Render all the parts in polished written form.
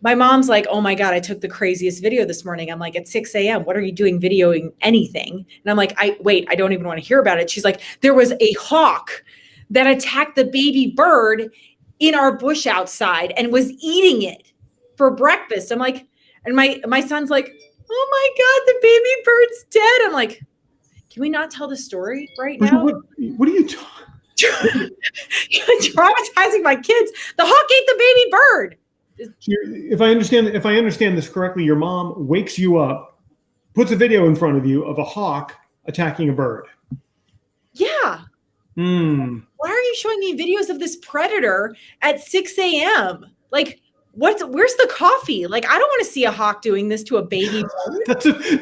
my mom's like, oh my God, I took the craziest video this morning. I'm like, at 6 a.m., what are you doing videoing anything? And I'm like, I don't even want to hear about it. She's like, there was a hawk that attacked the baby bird in our bush outside and was eating it for breakfast. I'm like, and my son's like, oh my God, the baby bird's dead. I'm like, can we not tell the story right now? What are you talking? You're traumatizing my kids. The hawk ate the baby bird. If I understand this correctly, your mom wakes you up, puts a video in front of you of a hawk attacking a bird. Yeah. Why are you showing me videos of this predator at 6 a.m.? Like, where's the coffee? Like, I don't want to see a hawk doing this to a baby bird.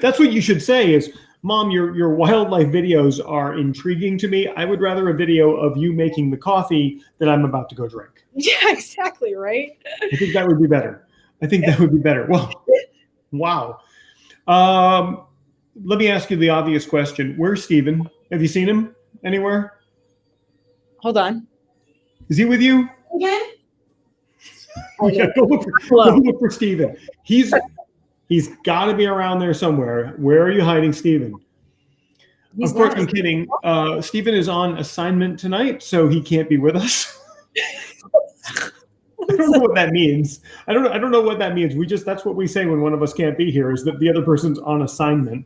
That's what you should say is, Mom, your wildlife videos are intriguing to me. I would rather a video of you making the coffee that I'm about to go drink. Yeah, exactly, right? I think that would be better. Well, wow. Let me ask you the obvious question. Where's Steven? Have you seen him anywhere? Hold on. Is he with you? Again? Oh, yeah, go look for Steven. He's got to be around there somewhere. Where are you hiding Steven? Of course, I'm kidding. Steven is on assignment tonight, so he can't be with us. I don't know what that means. I don't know what that means. That's what we say when one of us can't be here, is that the other person's on assignment.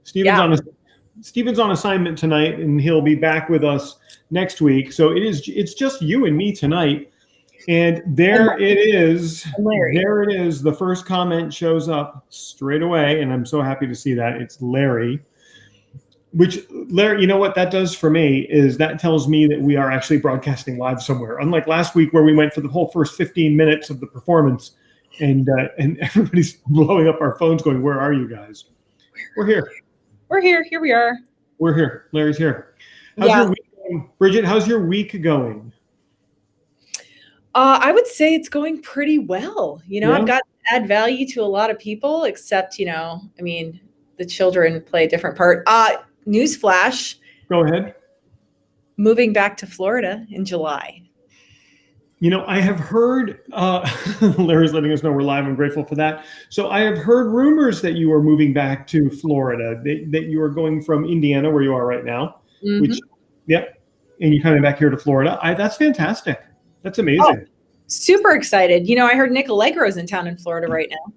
Steven's on assignment tonight, and he'll be back with us next week. So it's just you and me tonight. And there it is. There it is. The first comment shows up straight away, and I'm so happy to see that. It's Larry. Which, Larry, you know what that does for me is that tells me that we are actually broadcasting live somewhere. Unlike last week where we went for the whole first 15 minutes of the performance, and everybody's blowing up our phones going, where are you guys? We're here. We're here. Here we are. We're here. Larry's here. How's your week going? Bridget, how's your week going? I would say it's going pretty well. I've got to add value to a lot of people, except, the children play a different part. Newsflash. Go ahead. Moving back to Florida in July. I have heard, Larry's letting us know we're live. I'm grateful for that. So I have heard rumors that you are moving back to Florida, that you are going from Indiana, where you are right now, and you're coming back here to Florida. That's fantastic. That's amazing. Oh, super excited. I heard Nick Allegro's in town in Florida right now.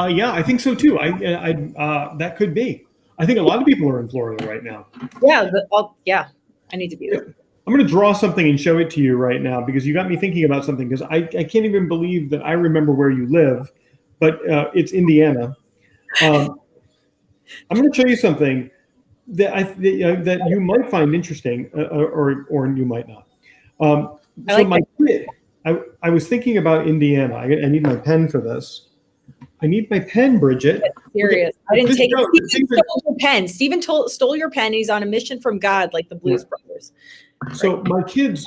Yeah, I think so too. That could be. I think a lot of people are in Florida right now. Yeah, I need to be there. I'm going to draw something and show it to you right now because you got me thinking about something, because I can't even believe that I remember where you live, but it's Indiana. I'm going to show you something that you might find interesting, or you might not. I was thinking about Indiana. I need my pen for this. I need my pen, Bridget. Serious. I didn't take it. Steven stole your pen. Steven stole your pen. He's on a mission from God, like the Blues Brothers. So my kid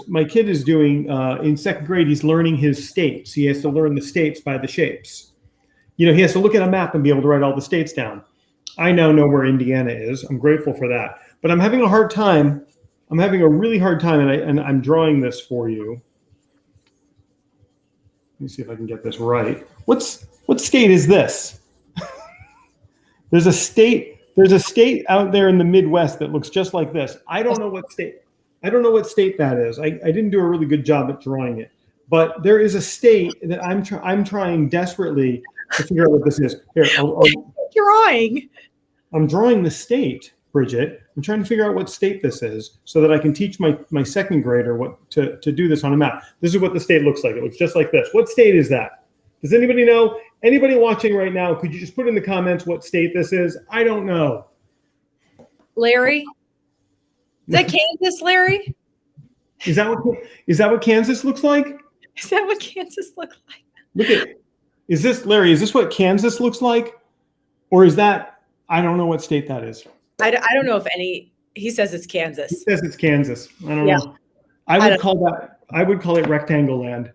is doing in second grade. He's learning his states. He has to learn the states by the shapes. He has to look at a map and be able to write all the states down. I now know where Indiana is. I'm grateful for that. But I'm having a hard time. I'm having a really hard time, and I'm drawing this for you. Let me see if I can get this right. What state is this? There's a state out there in the Midwest that looks just like this. I don't know what state that is. I didn't do a really good job at drawing it. But there is a state that I'm trying desperately to figure out what this is. Here, I'm drawing the state, Bridget. I'm trying to figure out what state this is so that I can teach my second grader what to do this on a map. This is what the state looks like. It looks just like this. What state is that? Does anybody know? Anybody watching right now, could you just put in the comments what state this is? I don't know. Larry? Is that Kansas, Larry? Is that what Kansas looks like? Is that what Kansas looks like? Look at, is this, Larry, is this what Kansas looks like? Or is that, I don't know what state that is. I don't know if any, he says it's Kansas. He says it's Kansas. I don't know. I would call it rectangle land.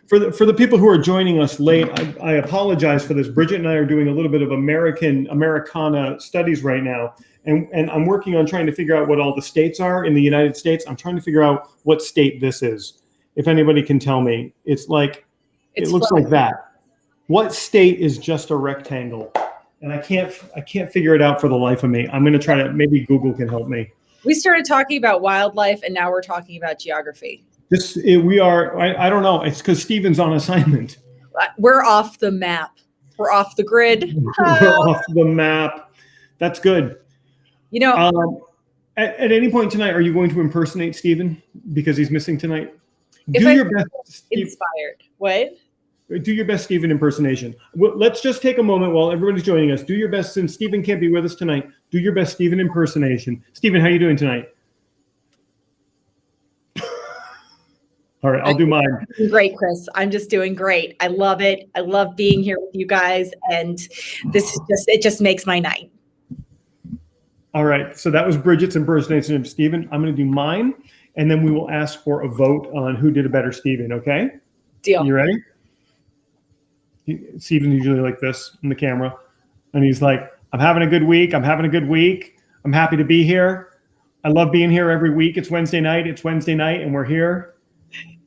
For the people who are joining us late, I apologize for this. Bridget and I are doing a little bit of Americana studies right now. And I'm working on trying to figure out what all the states are in the United States. I'm trying to figure out what state this is. If anybody can tell me, it's like It looks like that. What state is just a rectangle? And I can't figure it out for the life of me. I'm going to try to, maybe Google can help me. We started talking about wildlife and now we're talking about geography. I don't know. It's because Stephen's on assignment. We're off the map. We're off the grid. We're off the map. That's good. You know, at any point tonight, are you going to impersonate Stephen because he's missing tonight? Do your best. Inspired. What? Do your best Stephen impersonation. Let's just take a moment while everybody's joining us. Do your best, since Stephen can't be with us tonight. Do your best Stephen impersonation. Stephen, how are you doing tonight? All right, I'll do mine. Great, Chris. I'm just doing great. I love it. I love being here with you guys, and it just makes my night. All right, so that was Bridget's impersonation of Stephen. I'm going to do mine, and then we will ask for a vote on who did a better Stephen. Okay? Deal. You ready? Stephen's usually like this in the camera, and he's like, "I'm having a good week. I'm having a good week. I'm happy to be here. I love being here every week. It's Wednesday night, and we're here."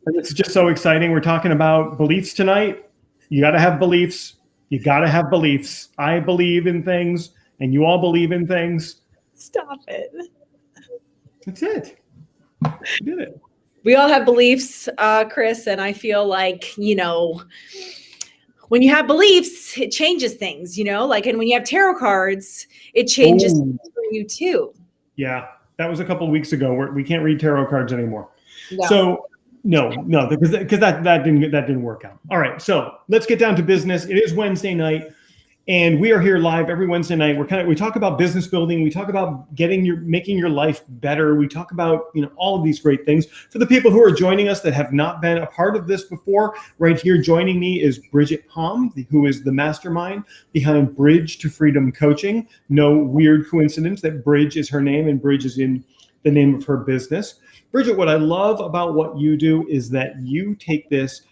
And it's just so exciting. We're talking about beliefs tonight. You got to have beliefs. You got to have beliefs. I believe in things, and you all believe in things. Stop it. That's it. You did it. We all have beliefs, Chris, and I feel like, when you have beliefs, it changes things, like, and when you have tarot cards, it changes things for you too. Yeah. That was a couple of weeks ago where we can't read tarot cards anymore. No. So no, because that didn't work out. All right. So let's get down to business. It is Wednesday night and we are here live every Wednesday night. We talk about business building. We talk about making your life better. We talk about, all of these great things. For the people who are joining us that have not been a part of this before, right here joining me is Bridget Hom, who is the mastermind behind Bridge to Freedom Coaching. No weird coincidence that Bridge is her name and Bridge is in the name of her business. Bridget, what I love about what you do is that you take this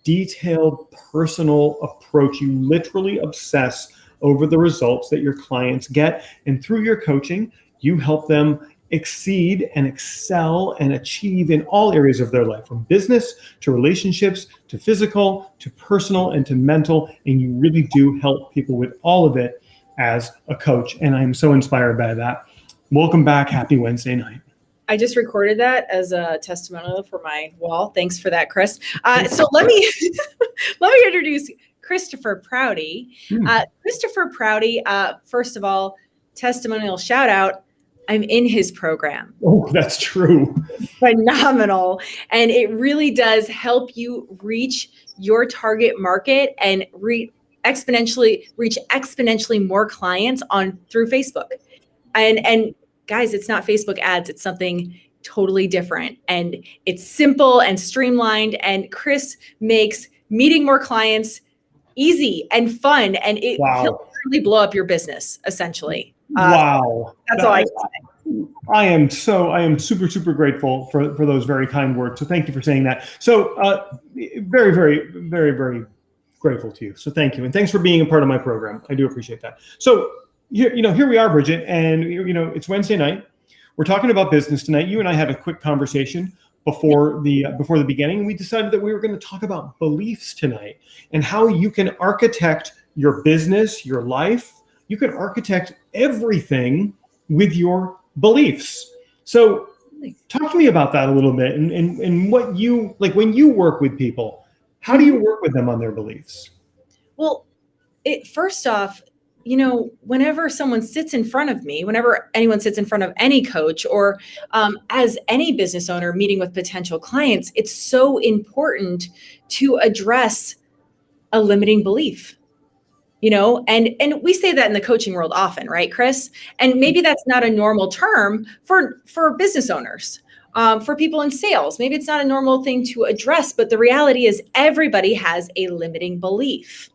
detailed, personal approach. You literally obsess over the results that your clients get. And through your coaching, you help them exceed and excel and achieve in all areas of their life, from business to relationships to physical to personal and to mental. And you really do help people with all of it as a coach. And I'm so inspired by that. Welcome back. Happy Wednesday night. I just recorded that as a testimonial for my wall. Thanks for that, Chris. So let me introduce Christopher Prouty. Christopher Prouty, first of all, testimonial shout out. I'm in his program. Oh, that's true. Phenomenal. And it really does help you reach your target market and reach exponentially more clients through Facebook. And guys, it's not Facebook ads. It's something totally different. And it's simple and streamlined. And Chris makes meeting more clients easy and fun. And he'll really blow up your business, essentially. Wow. That's all I can say. I am super, super grateful for those very kind words. So thank you for saying that. So very, very, very, very grateful to you. So thank you. And thanks for being a part of my program. I do appreciate that. So here we are, Bridget, and it's Wednesday night. We're talking about business tonight. You and I had a quick conversation before the beginning. We decided that we were going to talk about beliefs tonight and how you can architect your business, your life. You can architect everything with your beliefs. So talk to me about that a little bit and what you like when you work with people. How do you work with them on their beliefs? Well, first off, whenever someone sits in front of me, whenever anyone sits in front of any coach or as any business owner meeting with potential clients, it's so important to address a limiting belief, and we say that in the coaching world often, right, Chris? And maybe that's not a normal term for business owners, for people in sales. Maybe it's not a normal thing to address, but the reality is everybody has a limiting belief.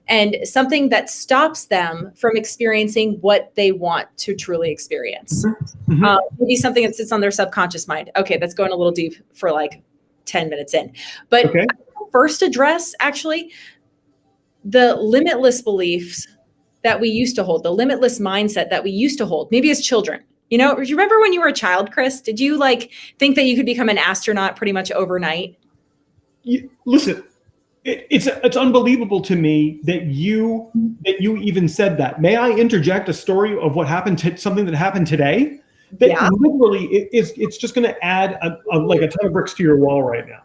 And something that stops them from experiencing what they want to truly experience. Mm-hmm. Maybe something that sits on their subconscious mind. Okay, that's going a little deep for like 10 minutes in. But okay. First address, actually, the limitless beliefs that we used to hold, the limitless mindset that we used to hold, maybe as children. Do you remember when you were a child, Chris? Did you think that you could become an astronaut pretty much overnight? Listen. It's unbelievable to me that you even said that. May I interject a story of what happened to something that happened today? That literally it's just going to add like a ton of bricks to your wall right now.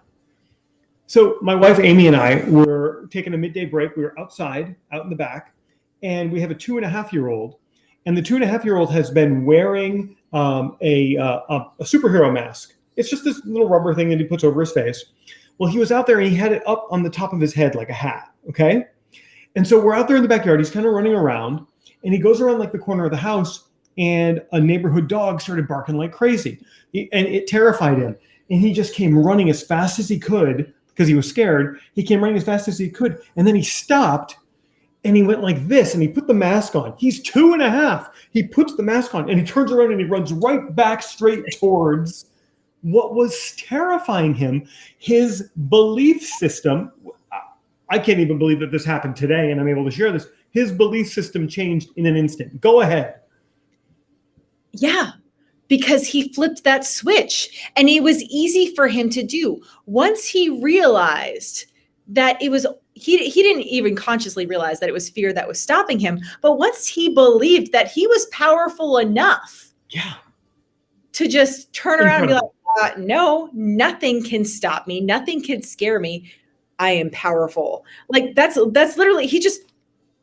So my wife Amy and I were taking a midday break. We were outside, out in the back, and we have a 2.5-year-old, and the 2.5-year-old has been wearing a superhero mask. It's just this little rubber thing that he puts over his face. Well, he was out there and he had it up on the top of his head like a hat, okay? And so we're out there in the backyard. He's kind of running around, and he goes around like the corner of the house, and a neighborhood dog started barking like crazy. And it terrified him. And he just came running as fast as he could because he was scared. He came running as fast as he could, and then he stopped, and he went like this, and he put the mask on. He's 2.5. He puts the mask on, and he turns around, and he runs right back straight towards what was terrifying him, his belief system. I can't even believe that this happened today, and I'm able to share this. His belief system changed in an instant. Go ahead. Yeah, because he flipped that switch, and it was easy for him to do. Once he realized that it was, he didn't even consciously realize that it was fear that was stopping him. But once he believed that he was powerful enough to just turn around and be like, no, nothing can stop me. Nothing can scare me. I am powerful. Like that's literally, he just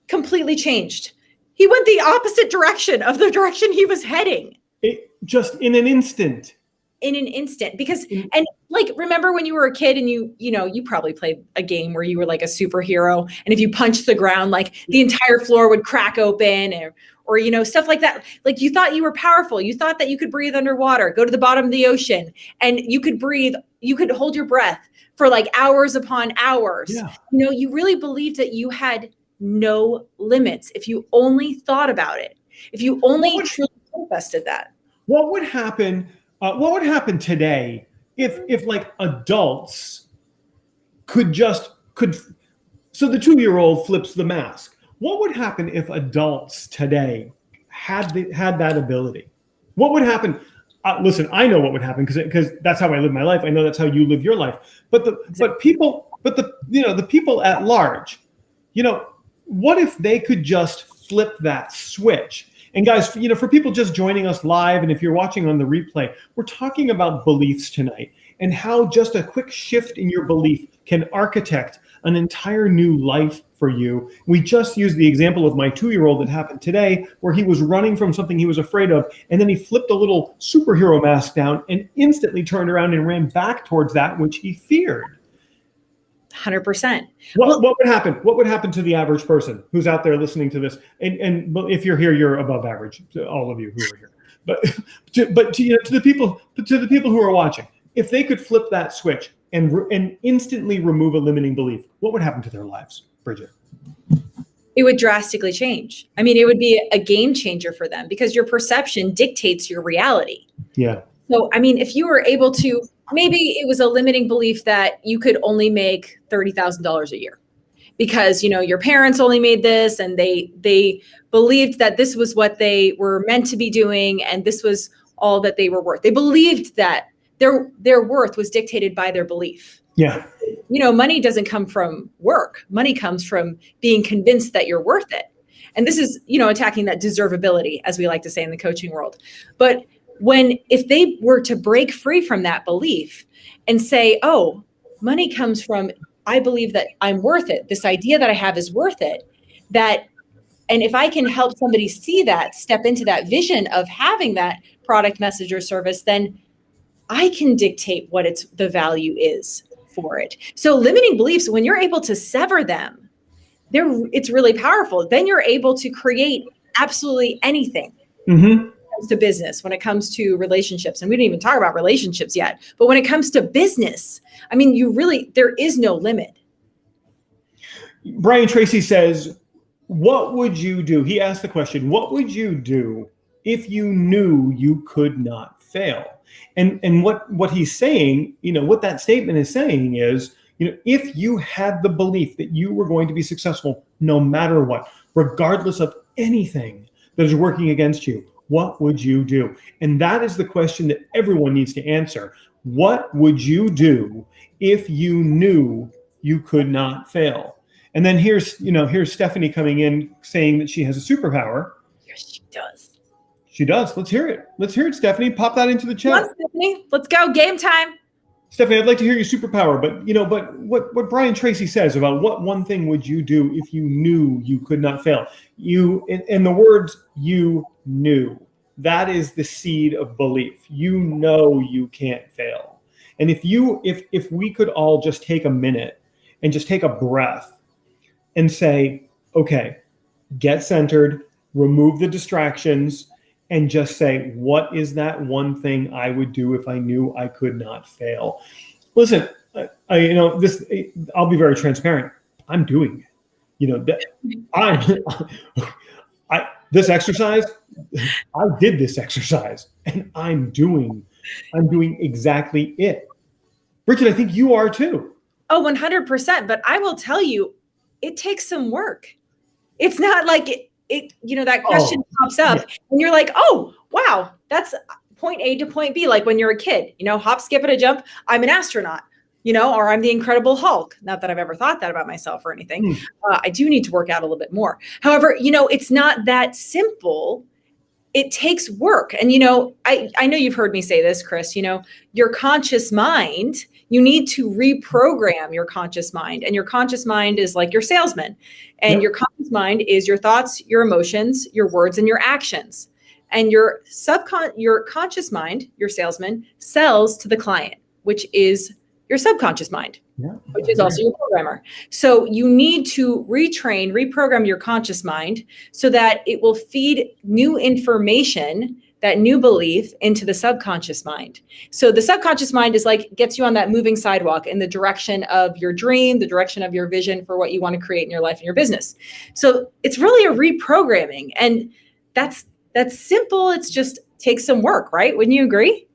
completely changed. He went the opposite direction of the direction he was heading. Just in an instant. Because, and like, remember when you were a kid and you probably played a game where you were like a superhero, and if you punched the ground, like the entire floor would crack open, or stuff like that. Like you thought you were powerful. You thought that you could breathe underwater, go to the bottom of the ocean, and you could breathe, you could hold your breath for like hours upon hours. Yeah. You really believed that you had no limits if you only thought about it. If you only truly manifested that. What would happen today if like adults could so the 2-year-old flips the mask. What would happen if adults today had that ability? What would happen? Listen, I know what would happen because that's how I live my life. I know that's how you live your life. But the people at large, what if they could just flip that switch? And guys, for people just joining us live, and if you're watching on the replay, we're talking about beliefs tonight and how just a quick shift in your belief can architect an entire new life for you. We just used the example of my 2-year-old that happened today, where he was running from something he was afraid of, and then he flipped a little superhero mask down and instantly turned around and ran back towards that which he feared. 100%. What would happen? What would happen to the average person who's out there listening to this? And if you're here, you're above average. To all of you who are here, but to the people who are watching, if they could flip that switch and instantly remove a limiting belief, what would happen to their lives, Bridget? It would drastically change. I mean, it would be a game changer for them because your perception dictates your reality. Yeah. So, I mean, if you were able to, maybe it was a limiting belief that you could only make $30,000 a year because, your parents only made this and they believed that this was what they were meant to be doing and this was all that they were worth. They believed that their worth was dictated by their belief. Yeah. Money doesn't come from work. Money comes from being convinced that you're worth it. And this is, attacking that deservability, as we like to say in the coaching world. But if they were to break free from that belief and say, oh, money comes from, I believe that I'm worth it. This idea that I have is worth it. And if I can help somebody see that, step into that vision of having that product, message, or service, then I can dictate what the value is for it. So limiting beliefs, when you're able to sever them, it's really powerful. Then you're able to create absolutely anything. Mm-hmm. To business, when it comes to relationships, and we didn't even talk about relationships yet, but when it comes to business, I mean, there is no limit. Brian Tracy says, what would you do? He asked the question, what would you do if you knew you could not fail? And what he's saying, what that statement is saying is, if you had the belief that you were going to be successful no matter what, regardless of anything that is working against you, what would you do? And that is the question that everyone needs to answer. What would you do if you knew you could not fail. And then here's Stephanie coming in saying that she has a superpower. Yes, she does. She does. Let's hear it. Let's hear it, Stephanie. Pop that into the chat. Come on, Stephanie. Let's go. Game time. Stephanie, I'd like to hear your superpower, but what Brian Tracy says about what one thing would you do if you knew you could not fail? You, in the words, you knew. That is the seed of belief. You know you can't fail. And if we could all just take a minute and just take a breath and say, okay, get centered, remove the distractions, and just say, what is that one thing I would do if I knew I could not fail? Listen, I'll be very transparent. I'm doing it. This exercise, I did this exercise, and I'm doing exactly it. Bridget, I think you are too. Oh, 100%. But I will tell you, it takes some work. It's not like that question pops up and you're like, oh, wow, that's point A to point B. Like when you're a kid, hop, skip, and a jump. I'm an astronaut, or I'm the Incredible Hulk. Not that I've ever thought that about myself or anything. I do need to work out a little bit more. However, it's not that simple. It takes work. And, I know you've heard me say this, Chris, your conscious mind, you need to reprogram your conscious mind. And your conscious mind is like your salesman. And your conscious mind is your thoughts, your emotions, your words, and your actions. And your conscious mind, your salesman, sells to the client, which is your subconscious mind, which is also your programmer. So you need to reprogram your conscious mind so that it will feed new information, that new belief into the subconscious mind. So the subconscious mind is like, gets you on that moving sidewalk in the direction of your dream, the direction of your vision for what you want to create in your life and your business. So it's really a reprogramming, and that's simple. It's just takes some work, right? Wouldn't you agree?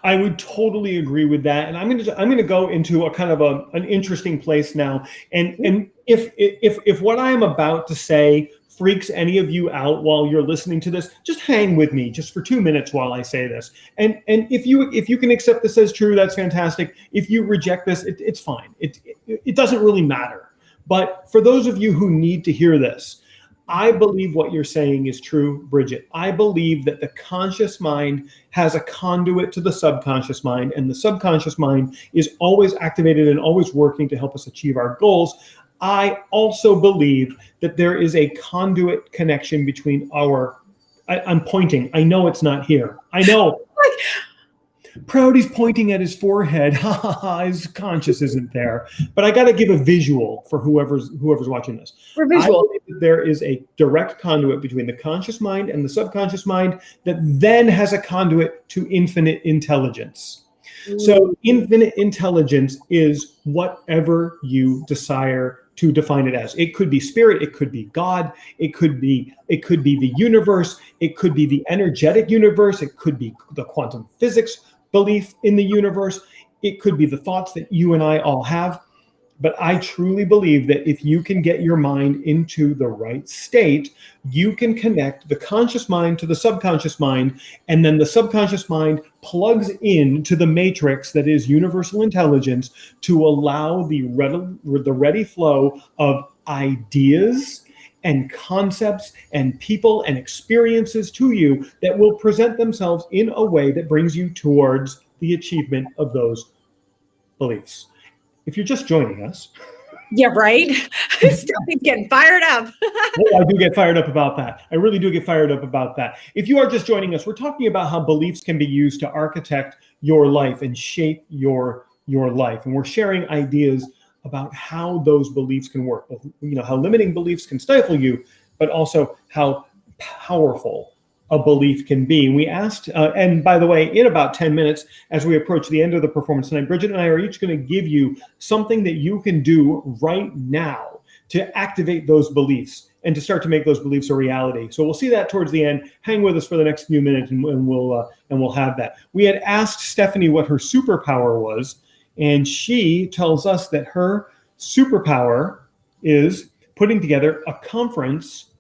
I would totally agree with that. And I'm going to go into a kind of an interesting place now. And if what I am about to say freaks any of you out while you're listening to this, just hang with me just for 2 minutes while I say this. And if you can accept this as true, that's fantastic. If you reject this, it's fine. It doesn't really matter. But for those of you who need to hear this, I believe what you're saying is true, Bridget. I believe that the conscious mind has a conduit to the subconscious mind, and the subconscious mind is always activated and always working to help us achieve our goals. I also believe that there is a conduit connection between I'm pointing. I know it's not here. I know. Proudy's pointing at his forehead. His conscious isn't there. But I got to give a visual for whoever's watching this. We're visual. I believe that there is a direct conduit between the conscious mind and the subconscious mind that then has a conduit to infinite intelligence. So infinite intelligence is whatever you desire to define it as. It could be spirit, it could be God, it could be the universe, it could be the energetic universe, it could be the quantum physics belief in the universe, it could be the thoughts that you and I all have. But I truly believe that if you can get your mind into the right state, you can connect the conscious mind to the subconscious mind, and then the subconscious mind plugs into the matrix that is universal intelligence to allow the ready flow of ideas and concepts and people and experiences to you that will present themselves in a way that brings you towards the achievement of those beliefs. If you're just joining us. Yeah, right? Stephanie's getting fired up. I do get fired up about that. I really do get fired up about that. If you are just joining us, we're talking about how beliefs can be used to architect your life and shape your life. And we're sharing ideas about how those beliefs can work. How limiting beliefs can stifle you, but also how powerful a belief can be. And we asked, and by the way, in about 10 minutes, as we approach the end of the performance tonight, Bridget and I are each going to give you something that you can do right now to activate those beliefs and to start to make those beliefs a reality. So we'll see that towards the end. Hang with us for the next few minutes, and we'll have that. We had asked Stephanie what her superpower was, and she tells us that her superpower is putting together a conference.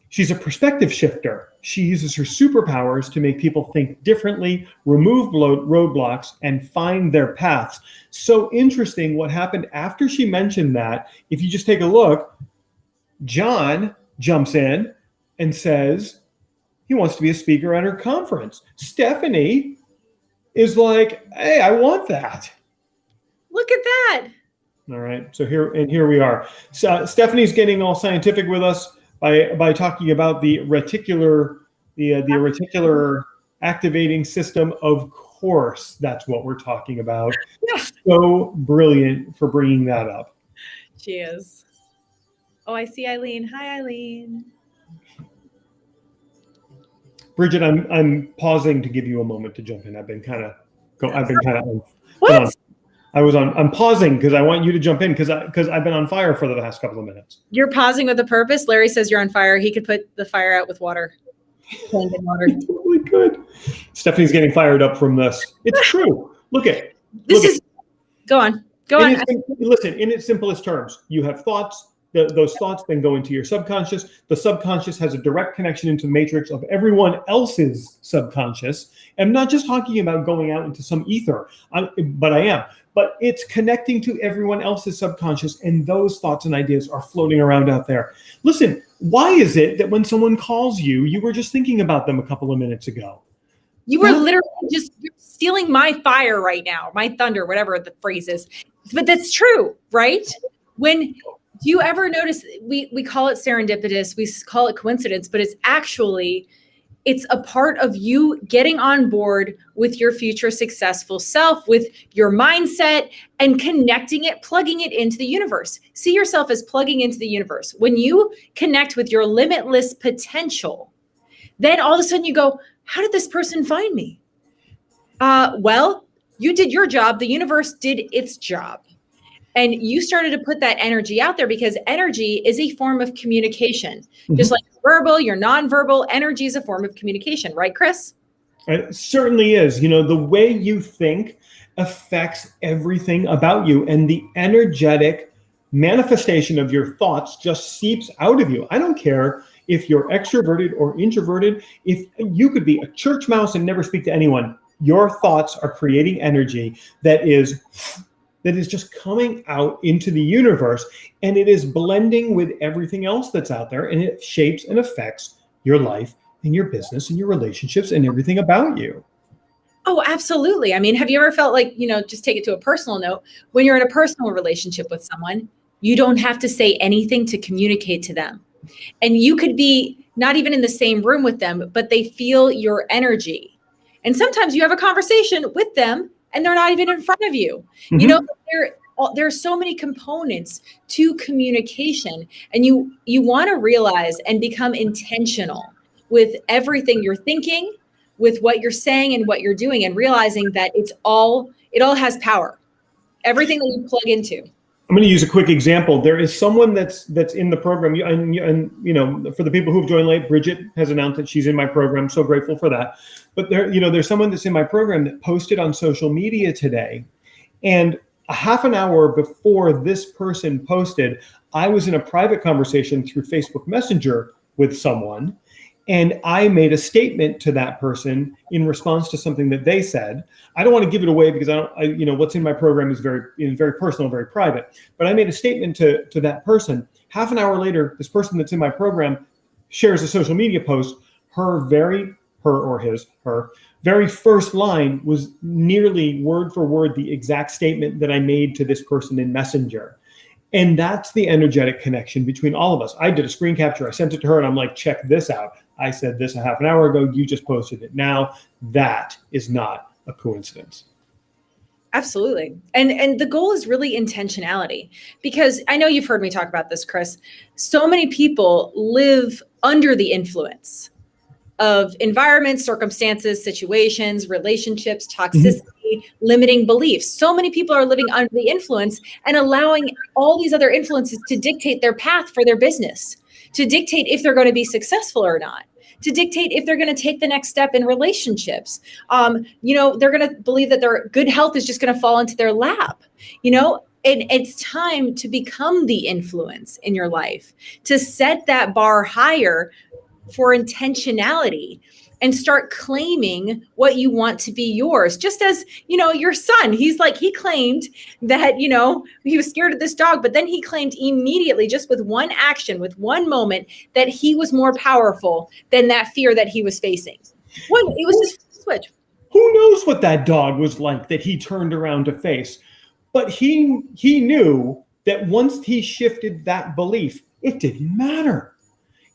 She's a perspective shifter. She uses her superpowers to make people think differently, remove roadblocks, and find their paths. So interesting what happened after she mentioned that. If you just take a look, John jumps in and says he wants to be a speaker at her conference. Stephanie is like, hey, I want that. Look at that. All right. So here we are. So Stephanie's getting all scientific with us by talking about the reticular activating system. Of course, that's what we're talking about. Yeah. So brilliant for bringing that up. She is. Oh, I see Eileen. Hi, Eileen. Bridget, I'm pausing to give you a moment to jump in. I've been kind of What? I'm pausing because I want you to jump in because I've been on fire for the past couple of minutes. You're pausing with a purpose. Larry says you're on fire. He could put the fire out with water. Plain water. Totally good. Stephanie's getting fired up from this. It's true. Go on. Listen, in its simplest terms, you have thoughts. Those thoughts then go into your subconscious. The subconscious has a direct connection into the matrix of everyone else's subconscious. I'm not just talking about going out into some ether, but I am. But it's connecting to everyone else's subconscious, and those thoughts and ideas are floating around out there. Listen, why is it that when someone calls you, you were just thinking about them a couple of minutes ago? You were literally you're stealing my fire right now, my thunder, whatever the phrase is. But that's true, right? Do you ever notice we call it serendipitous, we call it coincidence, but it's a part of you getting on board with your future successful self, with your mindset, and connecting it, plugging it into the universe. See yourself as plugging into the universe. When you connect with your limitless potential, then all of a sudden you go, how did this person find me? Well, you did your job. The universe did its job. And you started to put that energy out there because energy is a form of communication. Mm-hmm. Just like verbal, your nonverbal energy is a form of communication, right, Chris? It certainly is. You know, the way you think affects everything about you, and the energetic manifestation of your thoughts just seeps out of you. I don't care if you're extroverted or introverted. If you could be a church mouse and never speak to anyone, your thoughts are creating energy that is just coming out into the universe, and it is blending with everything else that's out there, and it shapes and affects your life and your business and your relationships and everything about you. Oh, absolutely. I mean, have you ever felt like, just take it to a personal note, when you're in a personal relationship with someone, you don't have to say anything to communicate to them. And you could be not even in the same room with them, but they feel your energy. And sometimes you have a conversation with them and they're not even in front of you. Mm-hmm. There are so many components to communication, and you want to realize and become intentional with everything you're thinking, with what you're saying and what you're doing, and realizing that it all has power. Everything that you plug into. I'm going to use a quick example. There is someone that's in the program, and for the people who've joined late, Bridget has announced that she's in my program. So grateful for that. But there's someone that's in my program that posted on social media today, and a half an hour before this person posted, I was in a private conversation through Facebook Messenger with someone, and I made a statement to that person in response to something that they said. I don't want to give it away because what's in my program is very personal, very private. But I made a statement to that person. Half an hour later, this person that's in my program shares a social media post. Her very first line was nearly word for word the exact statement that I made to this person in Messenger. And that's the energetic connection between all of us. I did a screen capture. I sent it to her and I'm like, check this out. I said this a half an hour ago. You just posted it now. That is not a coincidence. Absolutely. And the goal is really intentionality, because I know you've heard me talk about this, Chris. So many people live under the influence of environments, circumstances, situations, relationships, toxicity, limiting beliefs. So many people are living under the influence and allowing all these other influences to dictate their path for their business, to dictate if they're going to be successful or not, to dictate if they're going to take the next step in relationships. They're going to believe that their good health is just going to fall into their lap, and it's time to become the influence in your life, to set that bar higher for intentionality and start claiming what you want to be yours. Just as, your son, he claimed that, he was scared of this dog, but then he claimed immediately, just with one action, with one moment, that he was more powerful than that fear that he was facing. It was just a switch. Who knows what that dog was like that he turned around to face? But he knew that once he shifted that belief, it didn't matter.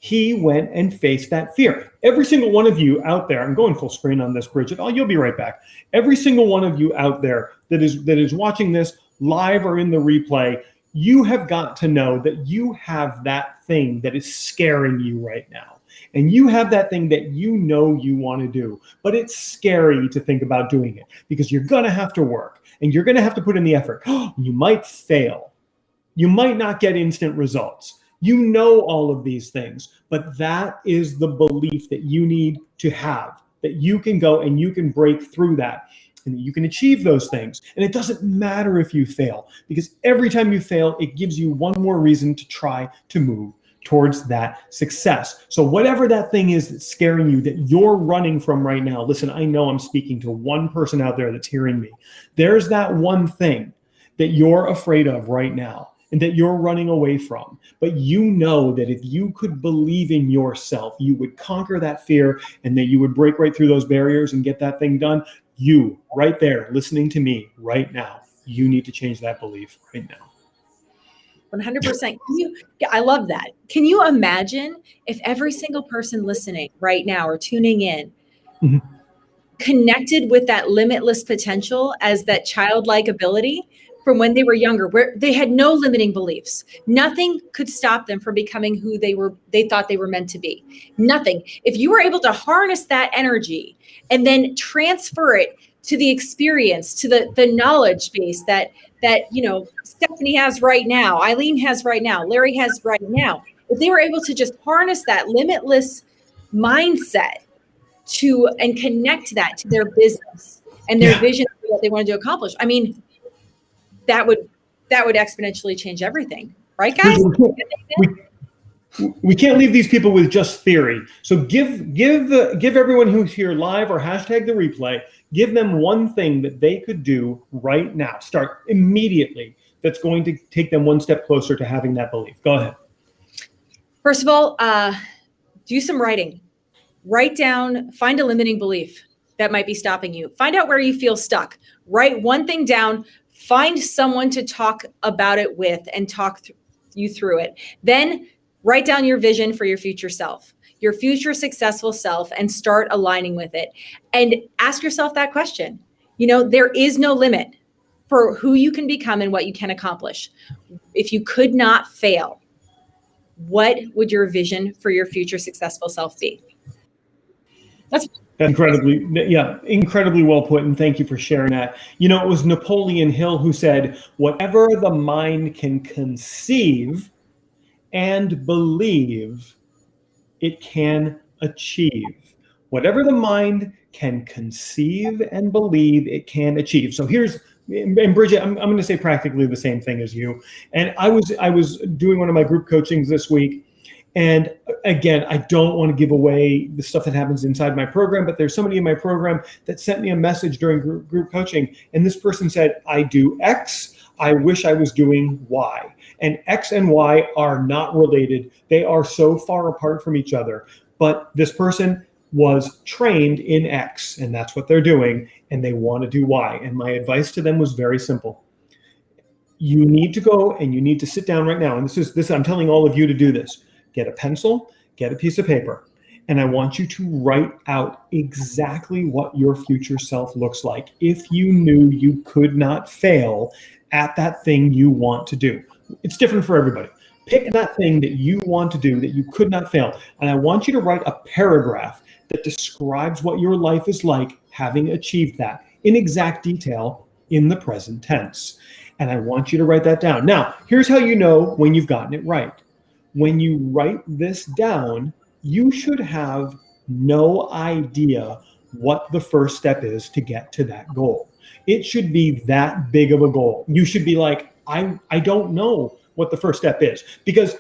He went and faced that fear. Every single one of you out there, I'm going full screen on this, Bridget. Oh, you'll be right back. Every single one of you out there that is watching this live or in the replay, you have got to know that you have that thing that is scaring you right now. And you have that thing that you want to do, but it's scary to think about doing it because you're going to have to work and you're going to have to put in the effort. You might fail. You might not get instant results. You know all of these things, but that is the belief that you need to have, that you can go and you can break through that and that you can achieve those things. And it doesn't matter if you fail, because every time you fail, it gives you one more reason to try to move towards that success. So whatever that thing is that's scaring you, that you're running from right now, listen, I know I'm speaking to one person out there that's hearing me. There's that one thing that you're afraid of right now and that you're running away from. But you know that if you could believe in yourself, you would conquer that fear and that you would break right through those barriers and get that thing done. You, right there, listening to me right now, you need to change that belief right now. 100%. I love that. Can you imagine if every single person listening right now or tuning in connected with that limitless potential as that childlike ability from when they were younger, where they had no limiting beliefs? Nothing could stop them from becoming who they thought they were meant to be. Nothing. If you were able to harness that energy and then transfer it to the experience, to the knowledge base that Stephanie has right now, Eileen has right now, Larry has right now. If they were able to just harness that limitless mindset and connect that to their business and their vision of what they wanted to accomplish, I mean, that would exponentially change everything, right, guys? We can't leave these people with just theory. So give everyone who's here live or hashtag the replay, give them one thing that they could do right now. Start immediately. That's going to take them one step closer to having that belief. Go ahead. First of all, do some writing. Write down, find a limiting belief that might be stopping you. Find out where you feel stuck. Write one thing down. Find someone to talk about it with and talk you through it. Then write down your vision for your future self, your future successful self, and start aligning with it. And ask yourself that question. There is no limit for who you can become and what you can accomplish. If you could not fail, what would your vision for your future successful self be? That's incredibly well put. And thank you for sharing that. It was Napoleon Hill who said, whatever the mind can conceive and believe, it can achieve. Whatever the mind can conceive and believe, it can achieve. So and Bridget, I'm going to say practically the same thing as you. And I was doing one of my group coachings this week. And again, I don't want to give away the stuff that happens inside my program, but there's somebody in my program that sent me a message during group coaching. And this person said, I do X. I wish I was doing Y. And X and Y are not related. They are so far apart from each other. But this person was trained in X, and that's what they're doing, and they want to do Y. And my advice to them was very simple. You need to go and you need to sit down right now. And this I'm telling all of you to do this. Get a pencil, get a piece of paper, and I want you to write out exactly what your future self looks like if you knew you could not fail at that thing you want to do. It's different for everybody. Pick that thing that you want to do that you could not fail. And I want you to write a paragraph that describes what your life is like having achieved that in exact detail in the present tense. And I want you to write that down. Now, here's how you know when you've gotten it right. When you write this down, you should have no idea what the first step is to get to that goal. It should be that big of a goal. You should be like, I don't know what the first step is, because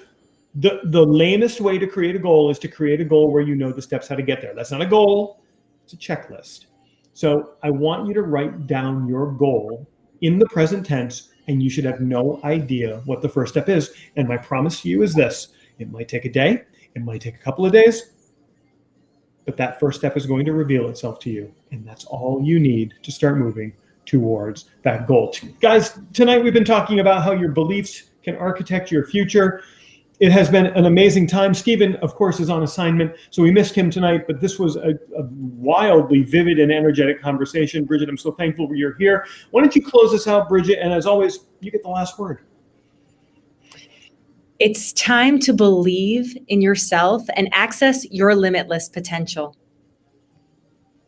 The lamest way to create a goal is to create a goal where you know the steps how to get there. That's not a goal, it's a checklist. So I want you to write down your goal in the present tense, and you should have no idea what the first step is. And my promise to you is this: it might take a day, it might take a couple of days, but that first step is going to reveal itself to you. And that's all you need to start moving towards that goal. Guys, tonight we've been talking about how your beliefs can architect your future. It has been an amazing time. Stephen, of course, is on assignment, so we missed him tonight, but this was a wildly vivid and energetic conversation. Bridget, I'm so thankful you're here. Why don't you close us out, Bridget? And as always, you get the last word. It's time to believe in yourself and access your limitless potential.